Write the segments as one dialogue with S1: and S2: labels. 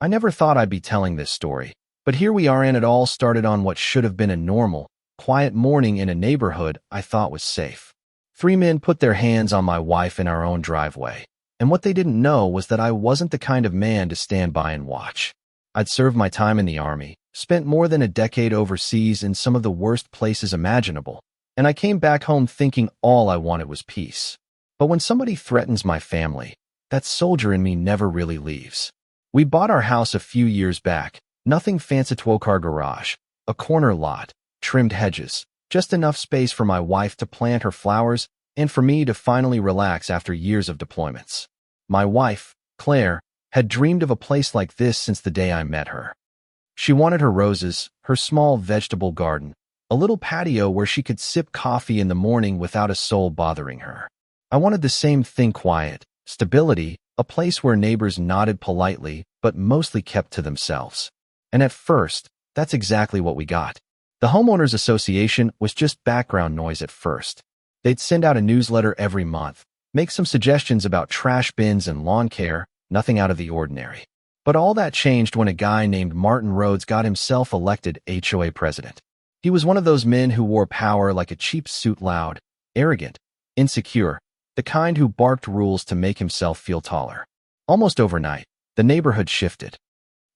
S1: I never thought I'd be telling this story, but here we are, and it all started on what should have been a normal, quiet morning in a neighborhood I thought was safe. Three men put their hands on my wife in our own driveway, and what they didn't know was that I wasn't the kind of man to stand by and watch. I'd served my time in the Army, spent more than a decade overseas in some of the worst places imaginable, and I came back home thinking all I wanted was peace. But when somebody threatens my family, that soldier in me never really leaves. We bought our house a few years back, nothing fancy, 12-car garage, a corner lot, trimmed hedges, just enough space for my wife to plant her flowers and for me to finally relax after years of deployments. My wife, Claire, had dreamed of a place like this since the day I met her. She wanted her roses, her small vegetable garden, a little patio where she could sip coffee in the morning without a soul bothering her. I wanted the same thing: quiet, stability, a place where neighbors nodded politely but mostly kept to themselves. And at first, that's exactly what we got. The Homeowners Association was just background noise at first. They'd send out a newsletter every month, make some suggestions about trash bins and lawn care, nothing out of the ordinary. But all that changed when a guy named Martin Rhodes got himself elected HOA president. He was one of those men who wore power like a cheap suit, loud, arrogant, insecure, the kind who barked rules to make himself feel taller. Almost overnight, the neighborhood shifted.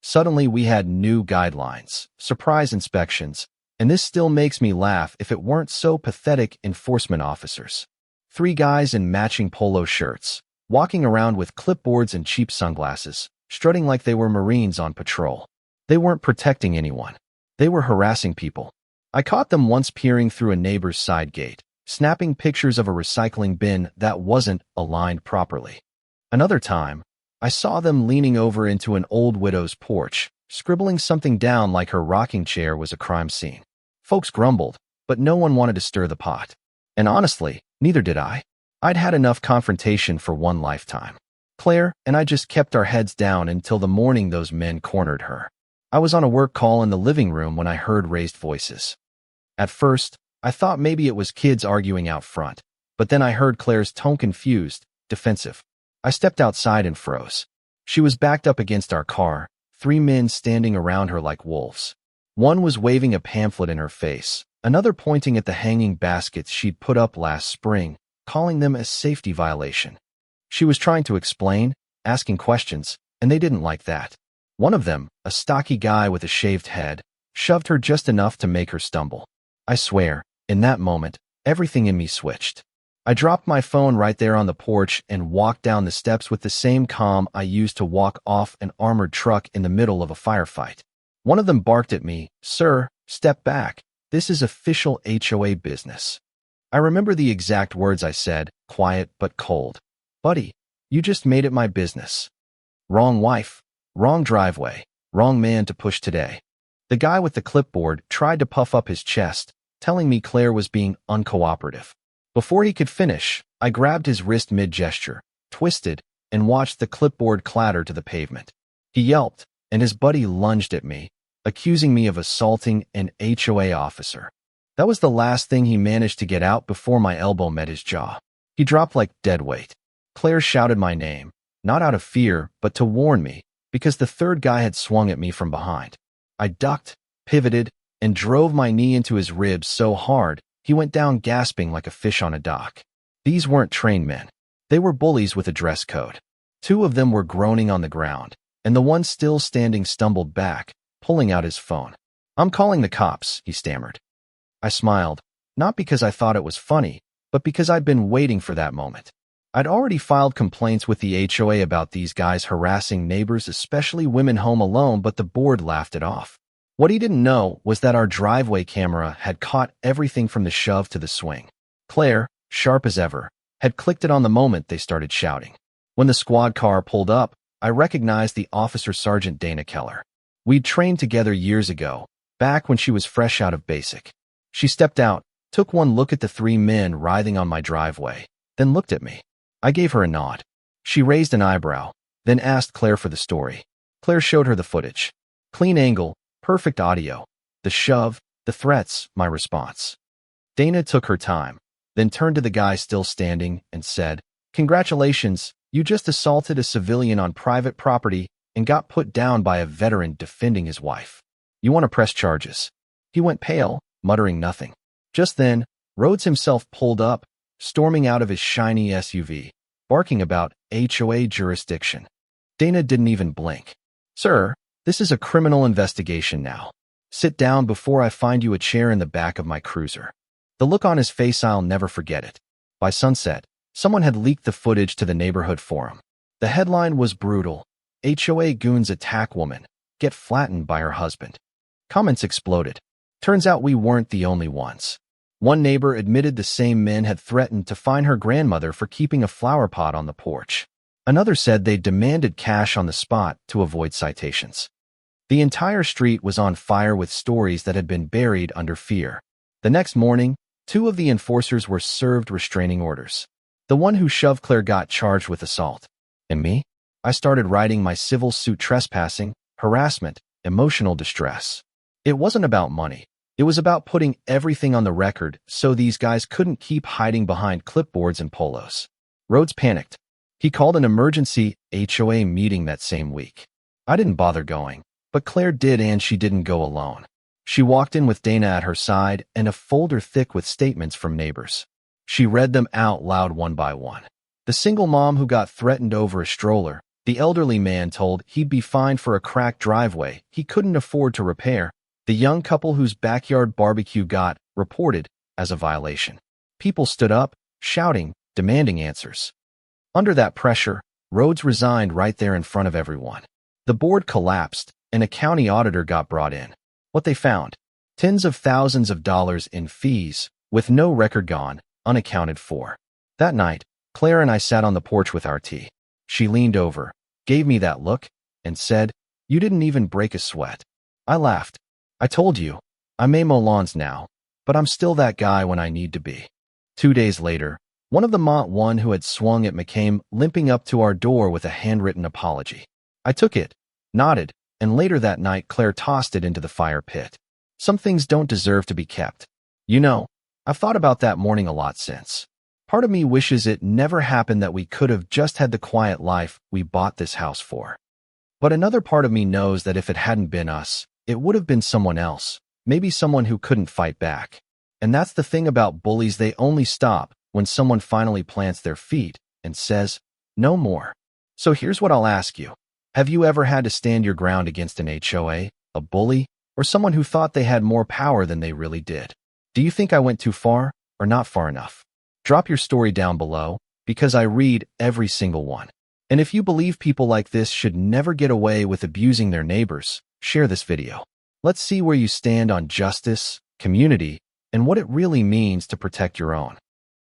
S1: Suddenly, we had new guidelines, surprise inspections, and this still makes me laugh if it weren't so pathetic: enforcement officers. Three guys in matching polo shirts, walking around with clipboards and cheap sunglasses, strutting like they were Marines on patrol. They weren't protecting anyone. They were harassing people. I caught them once peering through a neighbor's side gate, snapping pictures of a recycling bin that wasn't aligned properly. Another time, I saw them leaning over into an old widow's porch, scribbling something down like her rocking chair was a crime scene. Folks grumbled, but no one wanted to stir the pot. And honestly, neither did I. I'd had enough confrontation for one lifetime. Claire and I just kept our heads down until the morning those men cornered her. I was on a work call in the living room when I heard raised voices. At first, I thought maybe it was kids arguing out front, but then I heard Claire's tone: confused, defensive. I stepped outside and froze. She was backed up against our car, three men standing around her like wolves. One was waving a pamphlet in her face, another pointing at the hanging baskets she'd put up last spring, calling them a safety violation. She was trying to explain, asking questions, and they didn't like that. One of them, a stocky guy with a shaved head, shoved her just enough to make her stumble. I swear, in that moment, everything in me switched. I dropped my phone right there on the porch and walked down the steps with the same calm I used to walk off an armored truck in the middle of a firefight. One of them barked at me, "Sir, step back. This is official HOA business." I remember the exact words I said, quiet but cold. "Buddy, you just made it my business." Wrong wife, wrong driveway, wrong man to push today. The guy with the clipboard tried to puff up his chest, telling me Claire was being uncooperative. Before he could finish, I grabbed his wrist mid-gesture, twisted, and watched the clipboard clatter to the pavement. He yelped, and his buddy lunged at me, accusing me of assaulting an HOA officer. That was the last thing he managed to get out before my elbow met his jaw. He dropped like dead weight. Claire shouted my name, not out of fear, but to warn me, because the third guy had swung at me from behind. I ducked, pivoted, and drove my knee into his ribs so hard, he went down gasping like a fish on a dock. These weren't trained men. They were bullies with a dress code. Two of them were groaning on the ground, and the one still standing stumbled back, pulling out his phone. "I'm calling the cops," he stammered. I smiled, not because I thought it was funny, but because I'd been waiting for that moment. I'd already filed complaints with the HOA about these guys harassing neighbors, especially women home alone, but the board laughed it off. What he didn't know was that our driveway camera had caught everything from the shove to the swing. Claire, sharp as ever, had clicked it on the moment they started shouting. When the squad car pulled up, I recognized the officer, Sergeant Dana Keller. We'd trained together years ago, back when she was fresh out of basic. She stepped out, took one look at the three men writhing on my driveway, then looked at me. I gave her a nod. She raised an eyebrow, then asked Claire for the story. Claire showed her the footage. Clean angle, perfect audio. The shove, the threats, my response. Dana took her time, then turned to the guy still standing and said, "Congratulations, you just assaulted a civilian on private property and got put down by a veteran defending his wife. You want to press charges? He went pale, muttering nothing. Just then, Rhodes himself pulled up, storming out of his shiny SUV, barking about HOA jurisdiction. Dana didn't even blink. Sir, this is a criminal investigation now. Sit down before I find you a chair in the back of my cruiser. The look on his face, I'll never forget it. By sunset, someone had leaked the footage to the neighborhood forum. The headline was brutal. HOA goons attack woman, get flattened by her husband. Comments exploded. Turns out we weren't the only ones. One neighbor admitted the same men had threatened to fine her grandmother for keeping a flower pot on the porch. Another said they demanded cash on the spot to avoid citations. The entire street was on fire with stories that had been buried under fear. The next morning, 2 of the enforcers were served restraining orders. The one who shoved Claire got charged with assault. And me? I started writing my civil suit trespassing, harassment, emotional distress. It wasn't about money. It was about putting everything on the record so these guys couldn't keep hiding behind clipboards and polos. Rhodes panicked. He called an emergency HOA meeting that same week. I didn't bother going, but Claire did, and she didn't go alone. She walked in with Dana at her side and a folder thick with statements from neighbors. She read them out loud one by one. The single mom who got threatened over a stroller, the elderly man told he'd be fined for a cracked driveway he couldn't afford to repair, the young couple whose backyard barbecue got reported as a violation. People stood up, shouting, demanding answers. Under that pressure, Rhodes resigned right there in front of everyone. The board collapsed, and a county auditor got brought in. What they found? Tens of thousands of dollars in fees, with no record gone, unaccounted for. That night, Claire and I sat on the porch with our tea. She leaned over, gave me that look, and said, "You didn't even break a sweat." I laughed. I told you, I may mow lawns now, but I'm still that guy when I need to be. 2 days later, one of the Mont 1 who had swung at me came limping up to our door with a handwritten apology. I took it, nodded, and later that night Claire tossed it into the fire pit. Some things don't deserve to be kept. You know, I've thought about that morning a lot since. Part of me wishes it never happened, that we could have just had the quiet life we bought this house for. But another part of me knows that if it hadn't been us, it would have been someone else, maybe someone who couldn't fight back. And that's the thing about bullies, they only stop when someone finally plants their feet and says, no more. So here's what I'll ask you. Have you ever had to stand your ground against an HOA, a bully, or someone who thought they had more power than they really did? Do you think I went too far or not far enough? Drop your story down below, because I read every single one. And if you believe people like this should never get away with abusing their neighbors, share this video. Let's see where you stand on justice, community, and what it really means to protect your own.